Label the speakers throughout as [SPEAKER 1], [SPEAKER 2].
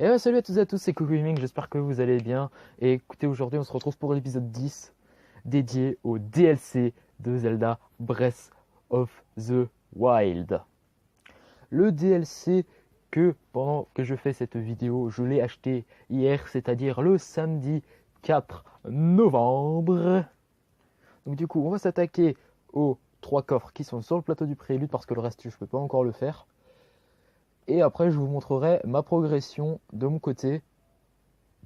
[SPEAKER 1] Et salut à tous et à tous, c'est Coco Gaming, j'espère que vous allez bien. Et écoutez, aujourd'hui on se retrouve pour l'épisode 10 dédié au DLC de Zelda Breath of the Wild. Le DLC que pendant que je fais cette vidéo, je l'ai acheté hier, c'est-à-dire le samedi 4 novembre. Donc du coup, on va s'attaquer aux 3 coffres qui sont sur le plateau du prélude parce que le reste je ne peux pas encore le faire. Et après, je vous montrerai ma progression de mon côté.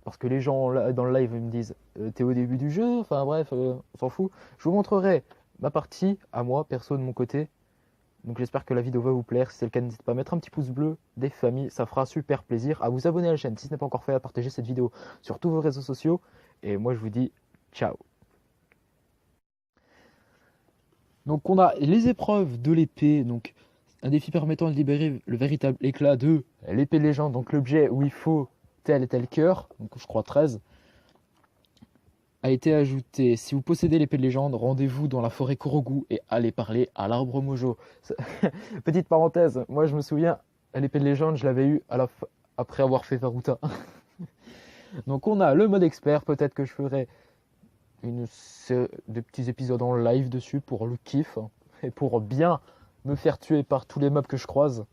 [SPEAKER 1] Parce que les gens dans le live me disent t'es au début du jeu, enfin bref, on s'en fout. Je vous montrerai ma partie à moi, perso de mon côté. Donc j'espère que la vidéo va vous plaire. Si c'est le cas, n'hésitez pas à mettre un petit pouce bleu, des familles, ça fera super plaisir. À vous abonner à la chaîne si ce n'est pas encore fait, à partager cette vidéo sur tous vos réseaux sociaux. Et moi je vous dis ciao. Donc on a les épreuves de l'épée, donc un défi permettant de libérer le véritable éclat de l'épée de légende, donc l'objet où il faut tel et tel cœur, donc je crois 13, a été ajouté. Si vous possédez l'épée de légende, rendez-vous dans la forêt Korogu et allez parler à l'arbre Mojo. Petite parenthèse, moi je me souviens, l'épée de légende, je l'avais eu après avoir fait Faruta. Donc on a le mode expert, peut-être que je ferai des petits épisodes en live dessus pour le kiff et pour bien me faire tuer par tous les mobs que je croise.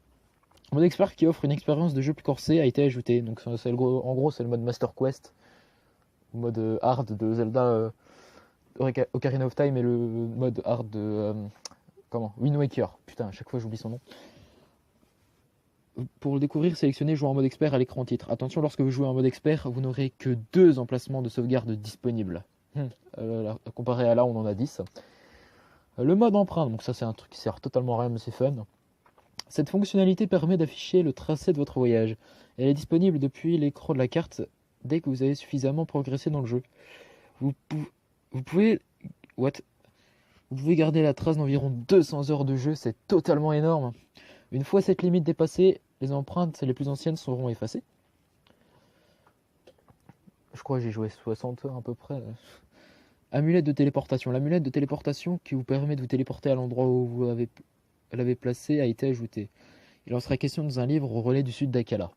[SPEAKER 1] Le mode expert qui offre une expérience de jeu plus corsée a été ajouté. Donc en gros c'est le mode Master Quest, le mode hard de Zelda Ocarina of Time et le mode hard de Wind Waker. Putain, à chaque fois j'oublie son nom. Pour le découvrir, sélectionnez jouer en mode expert à l'écran titre. Attention, lorsque vous jouez en mode expert, vous n'aurez que 2 emplacements de sauvegarde disponibles. Comparé à là, on en a 10. Le mode empreinte, donc ça c'est un truc qui sert totalement à rien mais c'est fun. Cette fonctionnalité permet d'afficher le tracé de votre voyage. Elle est disponible depuis l'écran de la carte dès que vous avez suffisamment progressé dans le jeu. Vous pouvez garder la trace d'environ 200 heures de jeu, c'est totalement énorme. Une fois cette limite dépassée, les empreintes les plus anciennes seront effacées. Je crois que j'ai joué 60 heures à peu près. Amulette de téléportation. L'amulette de téléportation qui vous permet de vous téléporter à l'endroit où vous l'avez placé a été ajoutée. Il en sera question dans un livre au relais du sud d'Akala.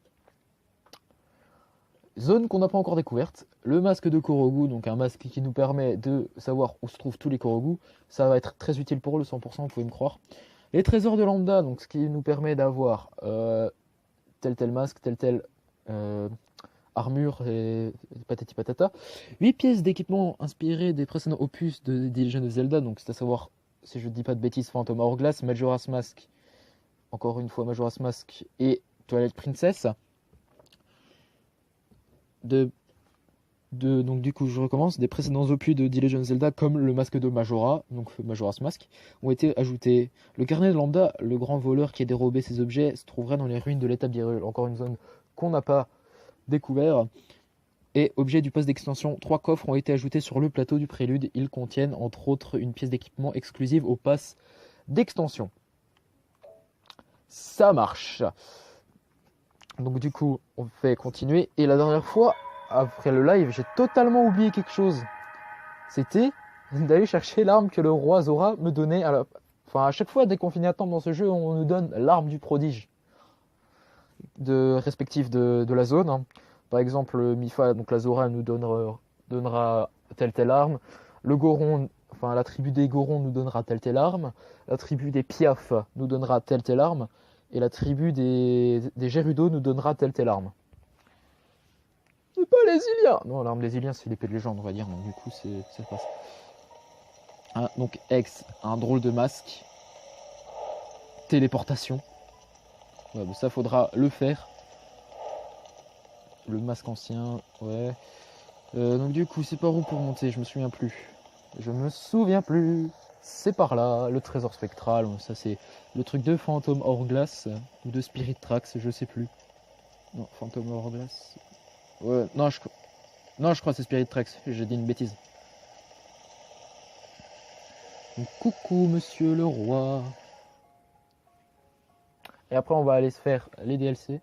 [SPEAKER 1] Zone qu'on n'a pas encore découverte. Le masque de Korogu, donc un masque qui nous permet de savoir où se trouvent tous les Korogu. Ça va être très utile pour eux, le 100%, vous pouvez me croire. Les trésors de lambda, donc ce qui nous permet d'avoir tel masque, tel armure et patati patata. 8 pièces d'équipement inspirées des précédents opus de The Legend of Zelda, donc c'est à savoir, si je ne dis pas de bêtises, Phantom Hourglass, Majora's Mask, encore une fois Majora's Mask et Twilight Princess. Donc du coup je recommence, des précédents opus de The Legend of Zelda comme le masque de Majora, donc Majora's Mask, ont été ajoutés. Le carnet de lambda, le grand voleur qui a dérobé ces objets, se trouverait dans les ruines de l'état d'Hyrule, encore une zone qu'on n'a pas découvert. Et objet du poste d'extension, 3 coffres ont été ajoutés sur le plateau du prélude. Ils contiennent entre autres une pièce d'équipement exclusive au pass d'extension. Ça marche. Donc du coup, on fait continuer. Et la dernière fois, après le live, j'ai totalement oublié quelque chose. C'était d'aller chercher l'arme que le roi Zora me donnait. À chaque fois, dès qu'on finit à temps dans ce jeu, on nous donne l'arme du prodige respective de la zone. Hein. Par exemple, Mifa, donc la Zora, elle nous donnera telle arme. Le Goron, la tribu des Gorons nous donnera telle arme. La tribu des Piaf nous donnera telle arme. Et la tribu des Gerudo nous donnera telle arme. C'est pas les Iliens. Non, l'arme des Iliens, c'est l'épée de légende, on va dire. Donc du coup, c'est pas ça. Ah, donc X, un drôle de masque. Téléportation. Ouais, bon, ça faudra le faire. Le masque ancien, ouais. Donc du coup, c'est par où pour monter? Je me souviens plus. C'est par là, le trésor spectral. Ça, c'est le truc de Phantom Hourglass ou de Spirit Tracks, je sais plus. Non, Phantom Hourglass. Ouais, non, je crois que c'est Spirit Tracks. J'ai dit une bêtise. Donc, coucou, monsieur le roi. Et après, on va aller se faire les DLC.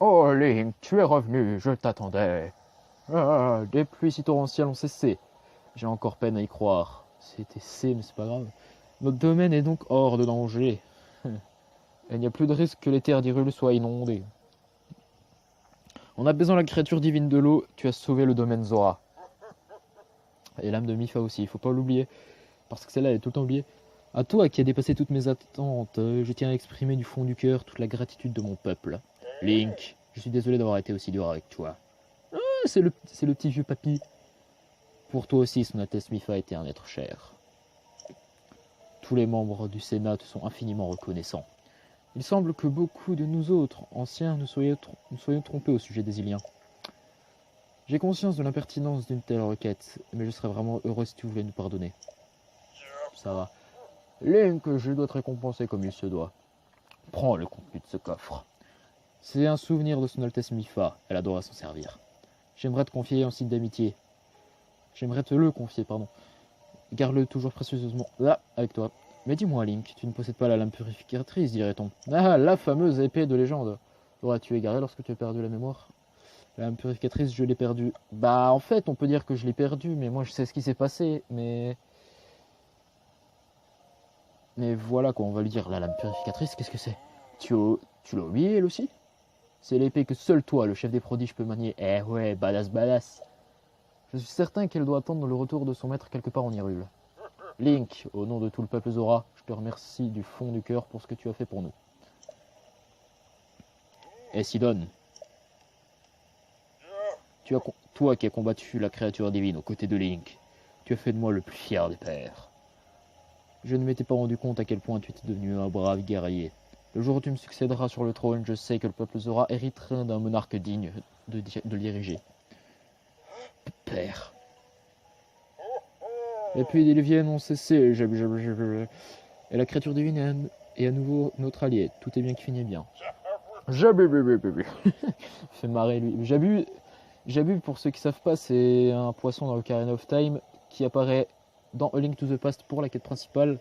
[SPEAKER 1] Oh Link, tu es revenu, je t'attendais. Ah, des pluies si torrentielles ont cessé. J'ai encore peine à y croire. C'était C, mais c'est pas grave. Notre domaine est donc hors de danger. Il n'y a plus de risque que les terres d'Hyrule soient inondées. En apaisant la créature divine de l'eau, tu as sauvé le domaine Zora. Et l'âme de Mipha aussi, il faut pas l'oublier. Parce que celle-là, elle est tout le temps oubliée. À toi qui a dépassé toutes mes attentes, je tiens à exprimer du fond du cœur toute la gratitude de mon peuple. Link, je suis désolé d'avoir été aussi dur avec toi. Ah, c'est le petit vieux papy. Pour toi aussi, Son Altesse Mipha était un être cher. Tous les membres du Sénat te sont infiniment reconnaissants. Il semble que beaucoup de nous autres, anciens, nous soyons trompés au sujet des Iliens. J'ai conscience de l'impertinence d'une telle requête, mais je serais vraiment heureux si tu voulais nous pardonner. Ça va. Link, je dois te récompenser comme il se doit. Prends le contenu de ce coffre. C'est un souvenir de Son Altesse Mipha, elle adora s'en servir. J'aimerais te confier un signe d'amitié. J'aimerais te le confier, pardon. Garde-le toujours précieusement là, avec toi. Mais dis-moi, Link, tu ne possèdes pas la lame purificatrice, dirait-on. Ah, la fameuse épée de légende. L'auras-tu égarée lorsque tu as perdu la mémoire? La lame purificatrice, je l'ai perdue. Bah, en fait, on peut dire que je l'ai perdue, mais moi, je sais ce qui s'est passé, mais voilà, quoi, on va lui dire. La lame purificatrice, qu'est-ce que c'est? Tu l'as oublié, elle aussi? C'est l'épée que seul toi, le chef des prodiges, peut manier. Eh ouais, badass, badass. Je suis certain qu'elle doit attendre le retour de son maître quelque part en Hyrule. Link, au nom de tout le peuple Zora, je te remercie du fond du cœur pour ce que tu as fait pour nous. Et Sidon, toi qui as combattu la créature divine aux côtés de Link, tu as fait de moi le plus fier des pères. Je ne m'étais pas rendu compte à quel point tu étais devenu un brave guerrier. Le jour où tu me succéderas sur le trône, je sais que le peuple Zora héritera d'un monarque digne de le diriger. Père. Et puis ils viennent, ont cessé. Et la créature divine est à nouveau notre allié. Tout est bien qui finit bien. Fait marrer lui. Jabu, pour ceux qui savent pas, c'est un poisson dans Ocarina of Time qui apparaît dans A Link to the Past pour la quête principale,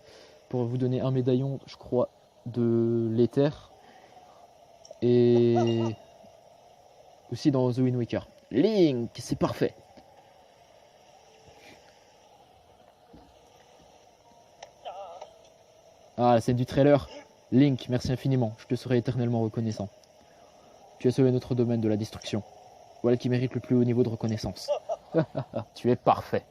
[SPEAKER 1] pour vous donner un médaillon, je crois, de l'éther. Et aussi dans The Wind Waker. Link, c'est parfait. Ah, la scène du trailer. Link, merci infiniment, je te serai éternellement reconnaissant. Tu as sauvé notre domaine de la destruction. Voilà qui mérite le plus haut niveau de reconnaissance. Tu es parfait.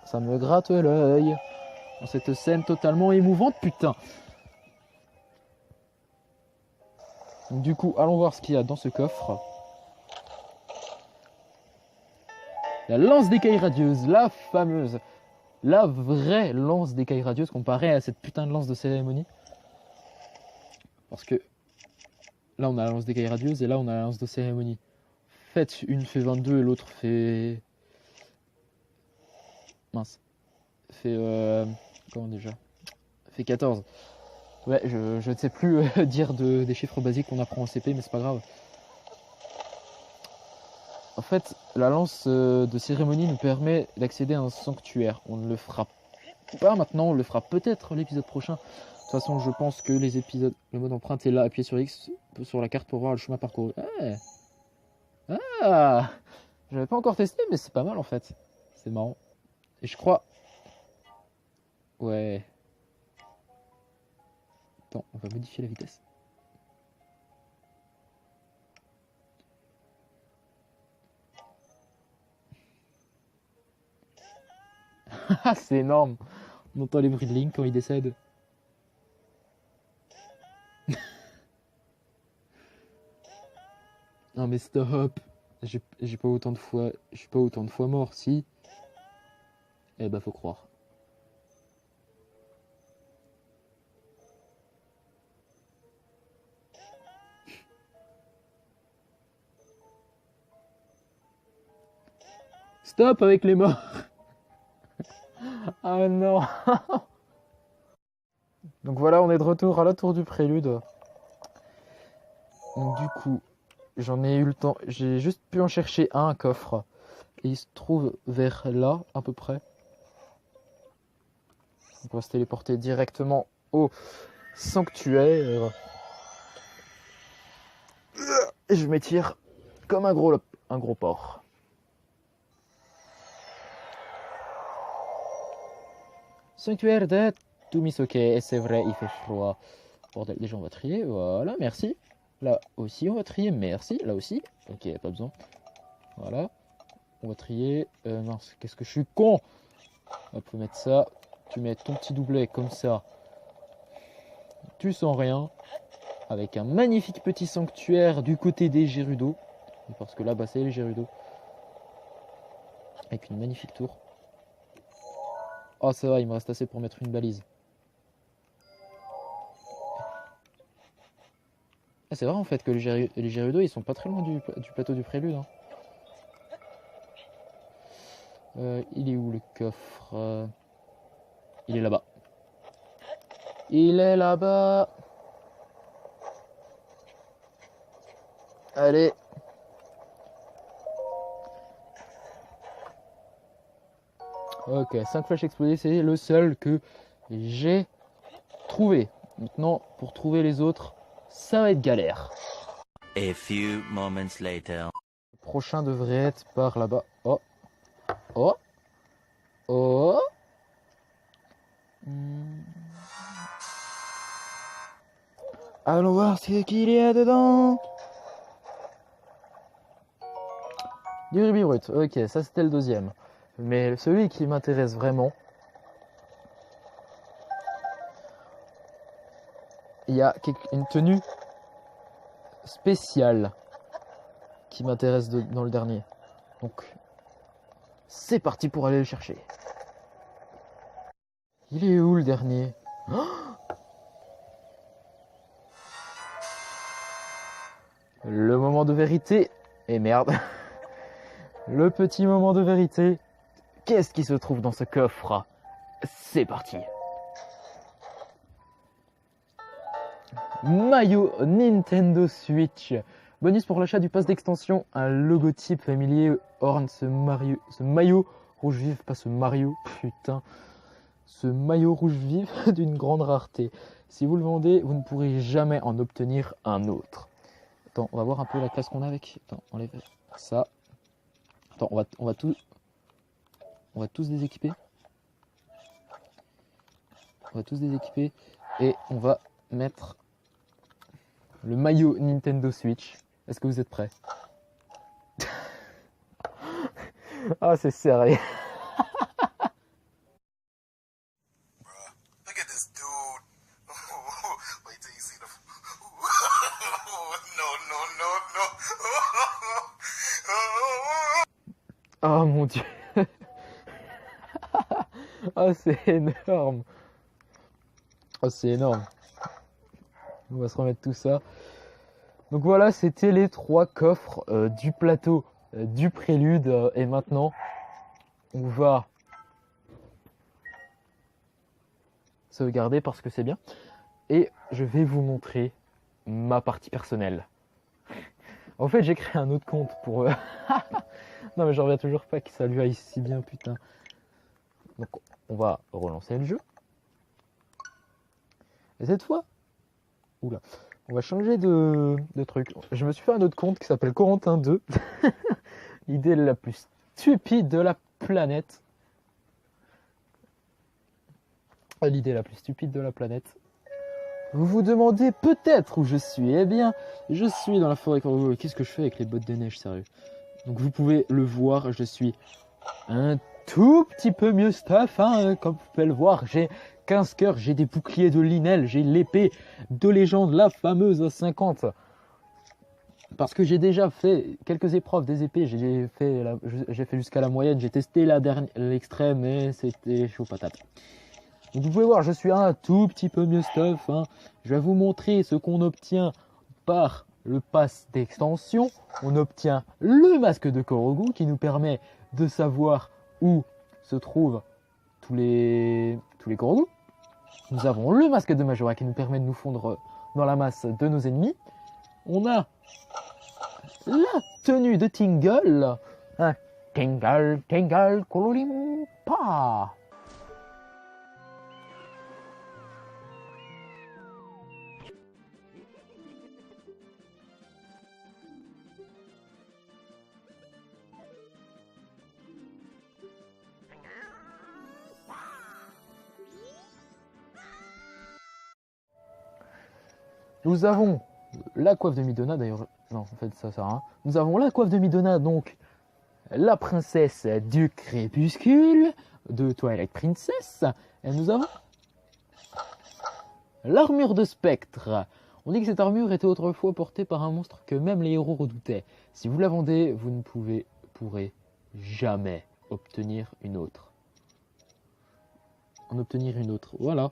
[SPEAKER 1] Ça me gratte l'œil. Dans cette scène totalement émouvante, putain. Donc, du coup, allons voir ce qu'il y a dans ce coffre. La lance d'écaille radieuse, la fameuse, la vraie lance d'écaille radieuse comparée à cette putain de lance de cérémonie. Parce que là on a la lance d'écaille radieuse et là on a la lance de cérémonie. Faites, une fait 22 et l'autre fait... Mince. Fait... Comment déjà? Fait 14. Ouais, je ne sais plus dire des chiffres basiques qu'on apprend en CP, mais c'est pas grave. En fait, la lance de cérémonie nous permet d'accéder à un sanctuaire. On ne le fera pas maintenant, on le fera peut-être l'épisode prochain. De toute façon, je pense que les épisodes, le mode empreinte est là, appuyez sur X sur la carte pour voir le chemin parcouru. Ah, j'avais pas encore testé, mais c'est pas mal en fait. C'est marrant. Et je crois... Ouais. Attends, on va modifier la vitesse. C'est énorme. On entend les bruits de Link quand il décède. Non mais stop. J'ai pas autant de fois. Je suis pas autant de fois mort, si. Eh bah faut croire. Stop avec les morts. Ah non. Donc voilà, on est de retour à la tour du prélude. Donc du coup, j'en ai eu le temps. J'ai juste pu en chercher un coffre. Et il se trouve vers là, à peu près. Donc on va se téléporter directement au sanctuaire. Et je m'étire comme un gros porc. Sanctuaire de Tumisoke. Et c'est vrai, il fait froid. Bordel, déjà on va trier. Voilà, merci. Là aussi on va trier, merci. Là aussi. Ok, pas besoin. Voilà. On va trier. Mince, qu'est-ce que je suis con. On peut mettre ça. Tu mets ton petit doublet comme ça. Tu sens rien. Avec un magnifique petit sanctuaire du côté des Gerudo. Parce que là-bas c'est les Gerudo. Avec une magnifique tour. Oh ça va, il me reste assez pour mettre une balise. Ah, c'est vrai en fait que les Gerudo ils sont pas très loin du plateau du prélude. Hein. Il est où le coffre? Il est là-bas. Il est là-bas. Allez. Ok, 5 flèches explosées, c'est le seul que j'ai trouvé. Maintenant, pour trouver les autres, ça va être galère.
[SPEAKER 2] A few moments later.
[SPEAKER 1] Le prochain devrait être par là-bas. Oh. Oh. Oh. Allons voir ce qu'il y a dedans. Du rubis brut. Ok, ça c'était le deuxième. Mais celui qui m'intéresse vraiment, il y a une tenue spéciale qui m'intéresse dans le dernier. Donc, c'est parti pour aller le chercher. Il est où le dernier? Oh, le moment de vérité. Et merde. Le petit moment de vérité. Qu'est-ce qui se trouve dans ce coffre? C'est parti. Maillot Nintendo Switch. Bonus pour l'achat du pass d'extension. Un logotype familier orne ce maillot rouge vif. Pas ce Mario, putain. Ce maillot rouge vif d'une grande rareté. Si vous le vendez, vous ne pourrez jamais en obtenir un autre. Attends, on va voir un peu la classe qu'on a avec. Attends, enlève ça. Attends, on va tous déséquiper. On va tous déséquiper. Et on va mettre le maillot Nintendo Switch. Est-ce que vous êtes prêts? Ah, c'est sérieux.
[SPEAKER 3] Look at this dude. Wait till you see the. No.
[SPEAKER 1] Oh mon dieu. Oh, c'est énorme. Oh, c'est énorme. On va se remettre tout ça. Donc voilà, c'était les 3 coffres du plateau du prélude. Et maintenant, on va sauvegarder parce que c'est bien. Et je vais vous montrer ma partie personnelle. En fait, j'ai créé un autre compte pour... Non mais j'en reviens toujours pas que ça lui aille si bien, putain. Donc on va relancer le jeu. Et cette fois, oula, on va changer de truc. Je me suis fait un autre compte qui s'appelle Corentin 2. L'idée la plus stupide de la planète. L'idée la plus stupide de la planète. Vous vous demandez peut-être où je suis. Eh bien, je suis dans la forêt. Qu'est-ce que je fais avec les bottes de neige, sérieux? Donc vous pouvez le voir, je suis un tout petit peu mieux stuff, hein, comme vous pouvez le voir. J'ai 15 cœurs, j'ai des boucliers de Linel, j'ai l'épée de légende, la fameuse 50. Parce que j'ai déjà fait quelques épreuves des épées, j'ai fait jusqu'à la moyenne, j'ai testé l'extrême et c'était chaud patate. Donc vous pouvez voir, je suis un tout petit peu mieux stuff. Hein. Je vais vous montrer ce qu'on obtient par le pass d'extension. On obtient le masque de Korogu qui nous permet de savoir où se trouvent tous les Korogu. Nous avons le masque de Majora qui nous permet de nous fondre dans la masse de nos ennemis. On a la tenue de Tingle. Hein. Tingle, Tingle, Kololimpa. Nous avons la coiffe de Midona, d'ailleurs. Non, en fait, ça sert à rien. Nous avons la coiffe de Midona, donc la princesse du crépuscule de Twilight Princess. Et nous avons l'armure de Spectre. On dit que cette armure était autrefois portée par un monstre que même les héros redoutaient. Si vous la vendez, vous ne pourrez jamais obtenir une autre. Voilà.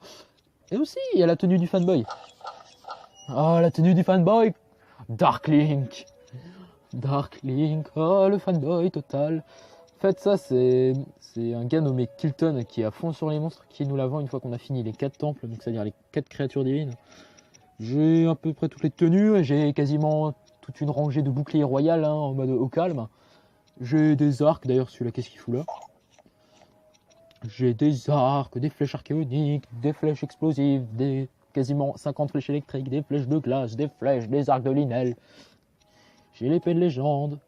[SPEAKER 1] Et aussi, il y a la tenue du fanboy. Ah, la tenue du fanboy. Dark Link, oh le fanboy total. En fait, ça c'est un gars nommé Kilton qui est à fond sur les monstres, qui nous la vend une fois qu'on a fini les 4 temples, donc c'est-à-dire les 4 créatures divines. J'ai à peu près toutes les tenues, et j'ai quasiment toute une rangée de boucliers royales hein, en mode au calme. J'ai des arcs, d'ailleurs celui-là qu'est-ce qu'il fout là? J'ai des arcs, des flèches archéoniques, des flèches explosives, des quasiment 50 flèches électriques, des flèches de glace, des flèches, des arcs de Linel. J'ai l'épée de légende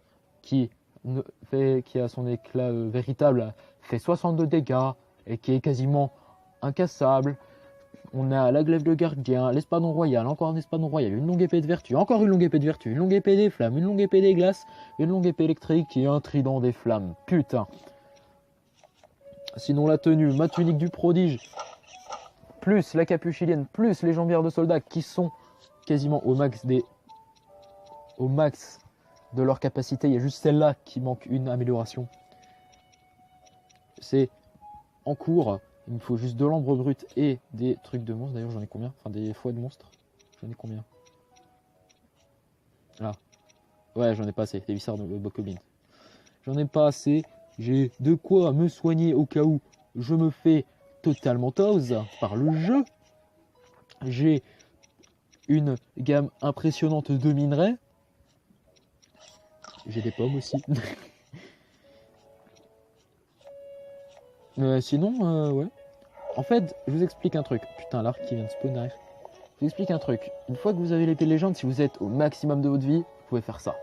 [SPEAKER 1] qui a son éclat véritable, fait 62 dégâts et qui est quasiment incassable. On a la glaive de gardien, l'espadon royal, encore un espadon royal, une longue épée de vertu, encore une longue épée de vertu, une longue épée des flammes, une longue épée des glaces, une longue épée électrique et un trident des flammes. Putain. Sinon la tenue, ma tunique du prodige, plus la capuchilienne, plus les jambières de soldats qui sont quasiment au max de leur capacité. Il y a juste celle-là qui manque une amélioration. C'est en cours. Il me faut juste de l'ambre brut et des trucs de monstres. D'ailleurs, j'en ai combien? Enfin, des foies de monstres. J'en ai combien? Là. Ouais, j'en ai pas assez. Des vissards de Bokobin. J'en ai pas assez. J'ai de quoi me soigner au cas où je me fais totalement toast par le jeu. J'ai une gamme impressionnante de minerais. J'ai des pommes aussi. Sinon, ouais. En fait, je vous explique un truc. Putain, l'arc qui vient de spawn arrive. Je vous explique un truc. Une fois que vous avez l'épée de légende, si vous êtes au maximum de votre vie, vous pouvez faire ça.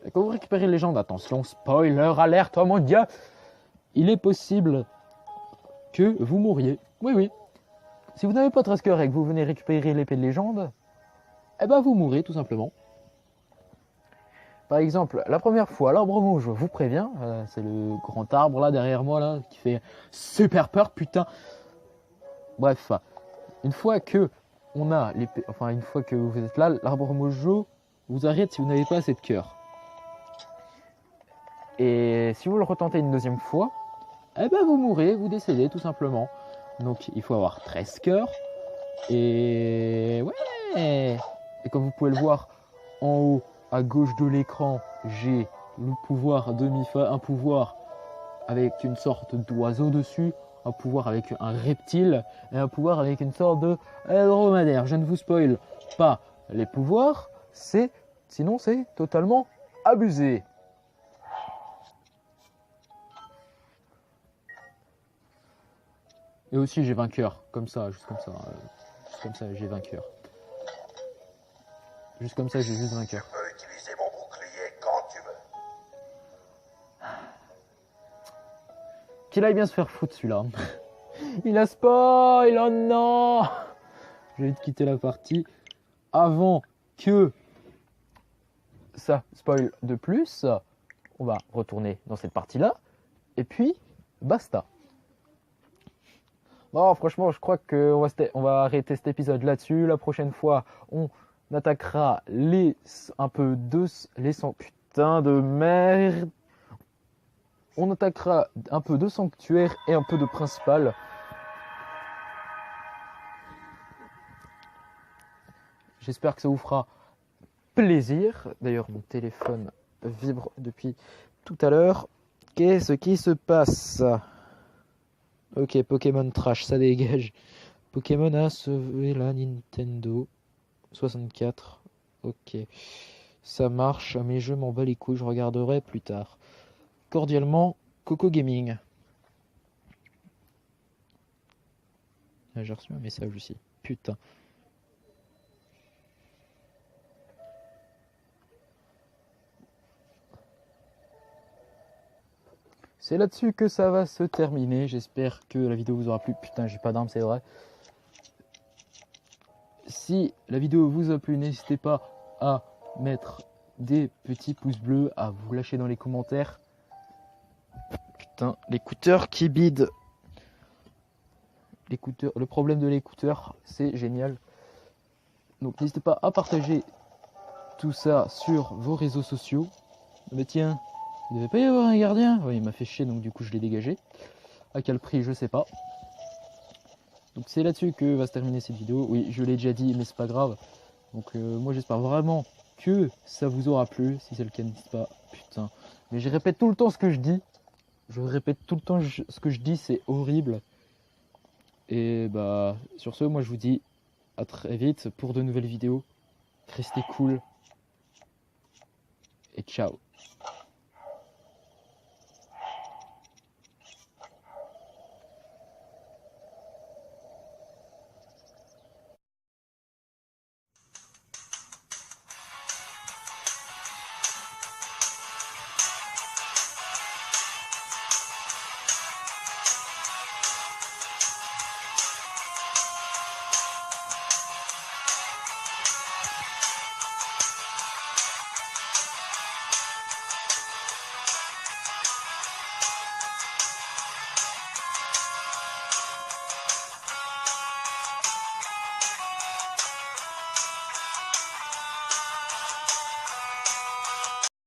[SPEAKER 1] Et quand vous récupérez légende, attention, spoiler, alerte, oh mon dieu, il est possible que vous mouriez. Oui, oui. Si vous n'avez pas 13 cœurs et que vous venez récupérer l'épée de légende, eh ben vous mourrez tout simplement. Par exemple, la première fois, l'arbre mauve, je vous préviens, c'est le grand arbre là derrière moi là qui fait super peur, putain. Bref, une fois que on a l'épée, enfin une fois que vous êtes là, l'arbre mojo vous arrête si vous n'avez pas assez de cœur. Et si vous le retentez une deuxième fois, eh ben vous mourrez, vous décédez tout simplement. Donc il faut avoir 13 cœurs. Et ouais. Et comme vous pouvez le voir en haut à gauche de l'écran, j'ai le pouvoir un pouvoir avec une sorte d'oiseau dessus, un pouvoir avec un reptile et un pouvoir avec une sorte de dromadaire. Je ne vous spoil pas les pouvoirs, sinon c'est totalement abusé. Et aussi j'ai vainqueur, comme ça, juste comme ça, j'ai vainqueur. Juste comme ça, j'ai juste vainqueur.
[SPEAKER 3] Tu peux utiliser mon bouclier quand tu veux.
[SPEAKER 1] Qu'il aille bien se faire foutre celui-là. Il a spoil, oh non. Je vais te quitter la partie avant que ça spoil de plus. On va retourner dans cette partie-là. Et puis, basta. Bon, franchement, je crois qu'on va arrêter cet épisode là-dessus. La prochaine fois, on attaquera les 100 putain de merde. On attaquera un peu de sanctuaire et un peu de principal. J'espère que ça vous fera plaisir. D'ailleurs, mon téléphone vibre depuis tout à l'heure. Qu'est-ce qui se passe? Ok, Pokémon Trash, ça dégage. Pokémon a sauvé la Nintendo 64. Ok, ça marche, mais je m'en bats les couilles, je regarderai plus tard. Cordialement, Coco Gaming. Ah, j'ai reçu un message aussi. Putain. C'est là-dessus que ça va se terminer. J'espère que la vidéo vous aura plu. Putain, j'ai pas d'armes, c'est vrai. Si la vidéo vous a plu, n'hésitez pas à mettre des petits pouces bleus, à vous lâcher dans les commentaires. Putain, l'écouteur qui bide. L'écouteur, le problème de l'écouteur, c'est génial. Donc n'hésitez pas à partager tout ça sur vos réseaux sociaux. Mais tiens, il ne devait pas y avoir un gardien. Oui, il m'a fait chier, donc du coup je l'ai dégagé. À quel prix, je sais pas. Donc c'est là-dessus que va se terminer cette vidéo. Oui, je l'ai déjà dit, mais c'est pas grave. Donc moi j'espère vraiment que ça vous aura plu. Si c'est le cas, n'hésitez pas. Putain. Mais je répète tout le temps ce que je dis. Je répète tout le temps ce que je dis, c'est horrible. Et bah sur ce, moi je vous dis à très vite pour de nouvelles vidéos. Restez cool. Et ciao.